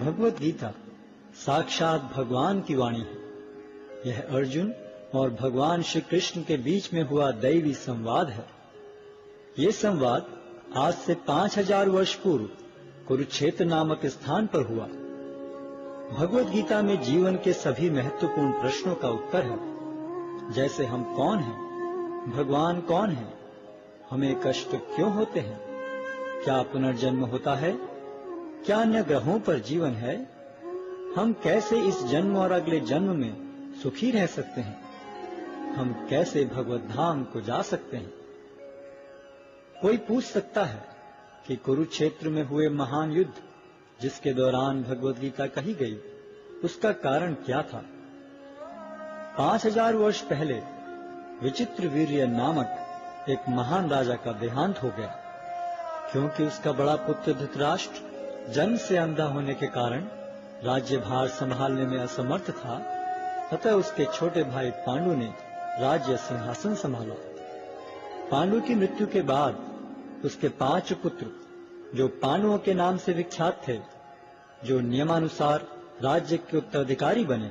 भगवत गीता साक्षात भगवान की वाणी है। यह अर्जुन और भगवान श्री कृष्ण के बीच में हुआ दैवी संवाद है। ये संवाद आज से 5000 वर्ष पूर्व कुरुक्षेत्र नामक स्थान पर हुआ। भगवत गीता में जीवन के सभी महत्वपूर्ण प्रश्नों का उत्तर है, जैसे हम कौन हैं, भगवान कौन है, हमें कष्ट क्यों होते हैं, क्या पुनर्जन्म होता है, क्या अन्य ग्रहों पर जीवन है, हम कैसे इस जन्म और अगले जन्म में सुखी रह सकते हैं, हम कैसे भगवत धाम को जा सकते हैं। कोई पूछ सकता है कि कुरुक्षेत्र में हुए महान युद्ध जिसके दौरान भगवत गीता कही गई, उसका कारण क्या था। 5000 वर्ष पहले विचित्रवीर्य नामक एक महान राजा का देहांत हो गया। क्योंकि उसका बड़ा पुत्र धृतराष्ट्र जन्म से अंधा होने के कारण राज्यभार संभालने में असमर्थ था, अतः उसके छोटे भाई पांडु ने राज्य सिंहासन संभाला। पांडु की मृत्यु के बाद उसके 5 पुत्र, जो पांडवों के नाम से विख्यात थे, जो नियमानुसार राज्य के उत्तराधिकारी बने,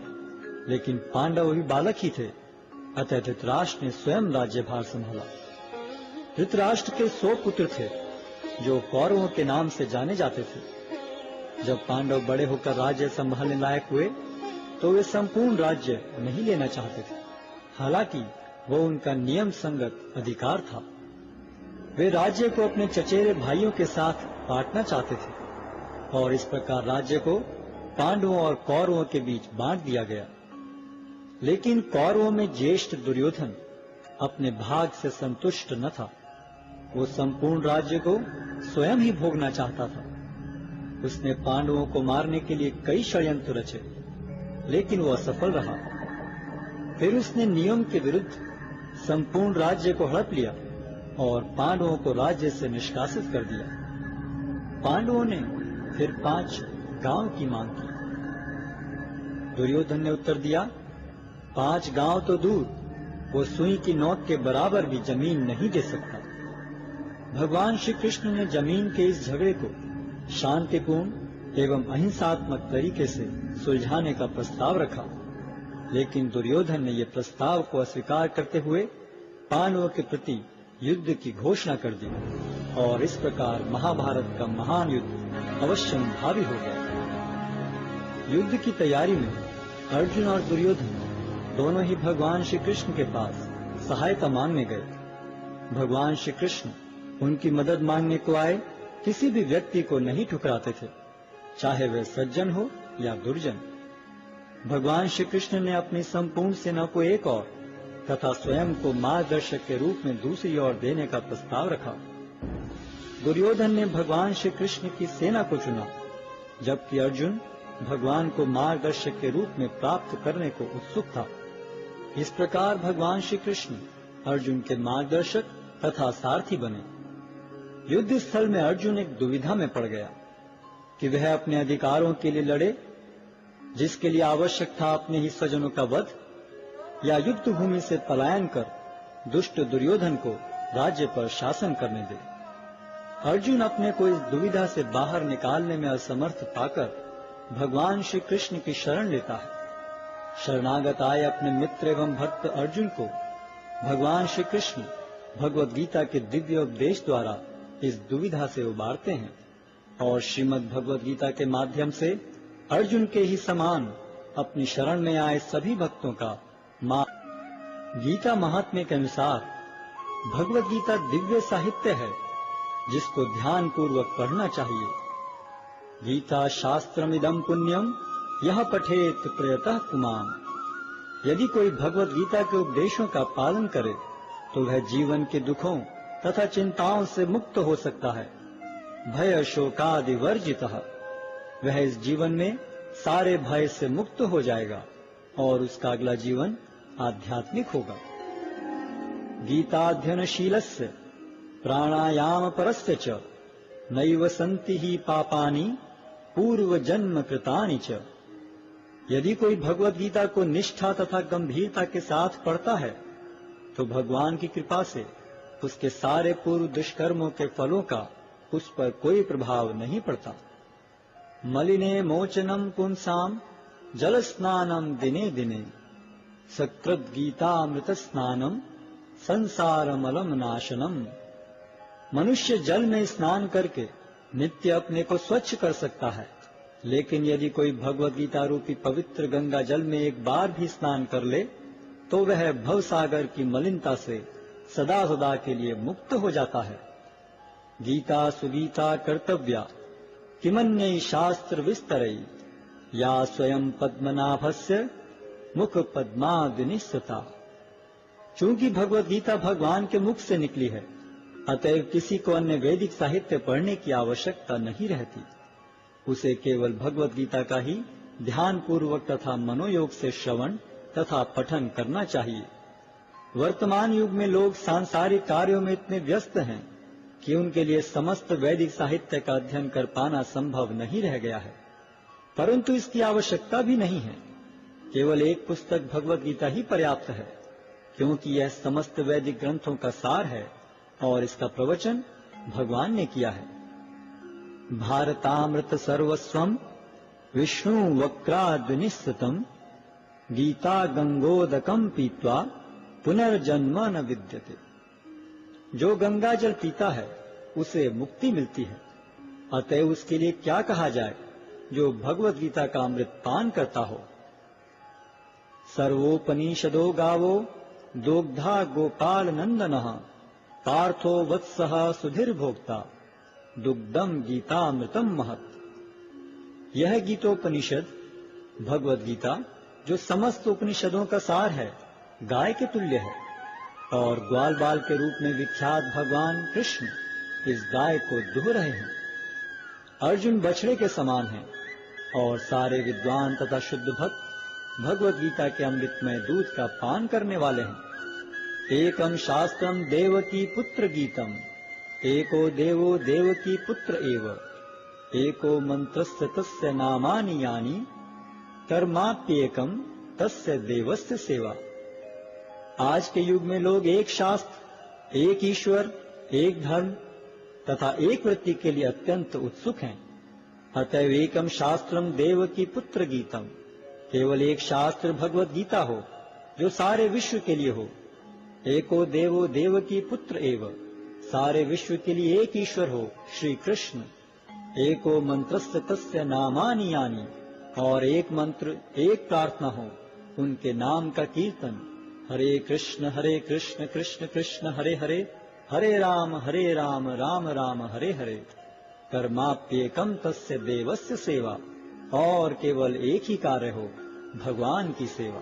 लेकिन पांडव भी बालक ही थे, अतः धृतराष्ट्र ने स्वयं राज्यभार संभाला। धृतराष्ट्र के 100 पुत्र थे, जो कौरवों के नाम से जाने जाते थे। जब पांडव बड़े होकर राज्य संभालने लायक हुए, तो वे संपूर्ण राज्य नहीं लेना चाहते थे, हालांकि वो उनका नियम संगत अधिकार था। वे राज्य को अपने चचेरे भाइयों के साथ बांटना चाहते थे, और इस प्रकार राज्य को पांडवों और कौरवों के बीच बांट दिया गया। लेकिन कौरवों में ज्येष्ठ दुर्योधन अपने भाग से संतुष्ट न था। वो संपूर्ण राज्य को स्वयं ही भोगना चाहता था। उसने पांडवों को मारने के लिए कई षड्यंत्र रचे, लेकिन वो असफल रहा। फिर उसने नियम के विरुद्ध संपूर्ण राज्य को हड़प लिया और पांडवों को राज्य से निष्कासित कर दिया। पांडवों ने फिर 5 गांव की मांग की। दुर्योधन ने उत्तर दिया, 5 गांव तो दूर, वो सुई की नोक के बराबर भी जमीन नहीं दे सकता। भगवान श्री कृष्ण ने जमीन के इस झगड़े को शांतिपूर्ण एवं अहिंसात्मक तरीके से सुलझाने का प्रस्ताव रखा, लेकिन दुर्योधन ने यह प्रस्ताव को अस्वीकार करते हुए पांडवों के प्रति युद्ध की घोषणा कर दी, और इस प्रकार महाभारत का महान युद्ध अवश्यंभावी हो गया। युद्ध की तैयारी में अर्जुन और दुर्योधन दोनों ही भगवान श्री कृष्ण के पास सहायता मांगने गए। भगवान श्री कृष्ण उनकी मदद मांगने को आए किसी भी व्यक्ति को नहीं ठुकराते थे, चाहे वह सज्जन हो या दुर्जन। भगवान श्री कृष्ण ने अपनी संपूर्ण सेना को एक ओर तथा स्वयं को मार्गदर्शक के रूप में दूसरी ओर देने का प्रस्ताव रखा। दुर्योधन ने भगवान श्री कृष्ण की सेना को चुना, जबकि अर्जुन भगवान को मार्गदर्शक के रूप में प्राप्त करने को उत्सुक था। इस प्रकार भगवान श्री कृष्ण अर्जुन के मार्गदर्शक तथा सारथी बने। युद्ध स्थल में अर्जुन एक दुविधा में पड़ गया कि वह अपने अधिकारों के लिए लड़े, जिसके लिए आवश्यक था अपने ही स्वजनों का वध, या युद्ध भूमि से पलायन कर दुष्ट दुर्योधन को राज्य पर शासन करने दे। अर्जुन अपने को इस दुविधा से बाहर निकालने में असमर्थ पाकर भगवान श्री कृष्ण की शरण लेता है। शरणागत आए अपने मित्र एवं भक्त अर्जुन को भगवान श्री कृष्ण भगवत गीता के दिव्य उपदेश द्वारा इस दुविधा से उबारते हैं, और श्रीमद् भगवत गीता के माध्यम से अर्जुन के ही समान अपनी शरण में आए सभी भक्तों का गीता महात्म्य के अनुसार भगवत गीता दिव्य साहित्य है, जिसको ध्यान पूर्वक पढ़ना चाहिए। गीता शास्त्रमिदं पुण्यम यह पठेत प्रयतः पुमान्। यदि कोई भगवत गीता के उपदेशों का पालन करे तो वह जीवन के दुखों तथा चिंताओं से मुक्त हो सकता है। भय शोकादि वर्जितः, वह इस जीवन में सारे भय से मुक्त हो जाएगा और उसका अगला जीवन आध्यात्मिक होगा। गीताध्ययनशीलस्य प्राणायाम परस्य च नैव सन्ति ही पापानि पूर्व जन्म कृतानि च। यदि कोई भगवत गीता को निष्ठा तथा गंभीरता के साथ पढ़ता है, तो भगवान की कृपा से उसके सारे पूर्व दुष्कर्मों के फलों का उस पर कोई प्रभाव नहीं पड़ता। मलिने मोचनम पुंसाम जल स्नानम दिने दिने सकृत गीतामृत स्नानम संसारमलम नाशनम। मनुष्य जल में स्नान करके नित्य अपने को स्वच्छ कर सकता है, लेकिन यदि कोई भगवद गीता रूपी पवित्र गंगा जल में एक बार भी स्नान कर ले तो वह भवसागर की मलिनता से सदा सदा के लिए मुक्त हो जाता है। गीता सुगीता कर्तव्या किमन्यै शास्त्र विस्तरई या स्वयं पद्मनाभस्य मुख पद्मादिनिस्सता। चूंकि भगवद गीता भगवान के मुख से निकली है, अतएव किसी को अन्य वैदिक साहित्य पढ़ने की आवश्यकता नहीं रहती। उसे केवल भगवद गीता का ही ध्यान पूर्वक तथा मनोयोग से श्रवण तथा पठन करना चाहिए। वर्तमान युग में लोग सांसारिक कार्यों में इतने व्यस्त हैं कि उनके लिए समस्त वैदिक साहित्य का अध्ययन कर पाना संभव नहीं रह गया है, परंतु इसकी आवश्यकता भी नहीं है। केवल एक पुस्तक भगवद गीता ही पर्याप्त है, क्योंकि यह समस्त वैदिक ग्रंथों का सार है और इसका प्रवचन भगवान ने किया है। भारतामृत सर्वस्वम विष्णु वक्राद्विनिश्चितम गीता गंगोदकम पीत्वा पुनर्जन्म न विद्यते। जो गंगा जल पीता है उसे मुक्ति मिलती है, अतएव उसके लिए क्या कहा जाए जो भगवद गीता का अमृत पान करता हो। सर्वोपनिषदो गावो दोग्धा गोपाल नंदनः पार्थो वत्सः सुधीर भोक्ता दुग्धम गीतामृतम महत्। यह गीतोपनिषद भगवद गीता, जो समस्त उपनिषदों का सार है, गाय के तुल्य है और ग्वाल बाल के रूप में विख्यात भगवान कृष्ण इस गाय को दुह रहे हैं। अर्जुन बछड़े के समान हैं और सारे विद्वान तथा शुद्ध भक्त भगवद गीता के अमृतमय दूध का पान करने वाले हैं। एकम शास्त्रम देवकी पुत्र गीतम एको देवो देवकी पुत्र एव एको मंत्रस्य तस्य नामानि यानि कर्माप्येकम तस्य देवस्य सेवा। आज के युग में लोग एक शास्त्र, एक ईश्वर, एक धर्म तथा एक वृत्ति के लिए अत्यंत उत्सुक हैं। अतएव एकम शास्त्रम देवकी पुत्र गीतम, केवल एक शास्त्र भगवद गीता हो जो सारे विश्व के लिए हो। एको देवो देवकी पुत्र एव, सारे विश्व के लिए एक ईश्वर हो श्री कृष्ण। एको मंत्रस्य तस्य नामानि यानि, और एक मंत्र एक प्रार्थना हो उनके नाम का कीर्तन। हरे कृष्ण कृष्ण कृष्ण हरे हरे, हरे राम राम राम हरे हरे। कर्माप्येकम तस्य देवस्य सेवा, और केवल एक ही कार्य हो, भगवान की सेवा।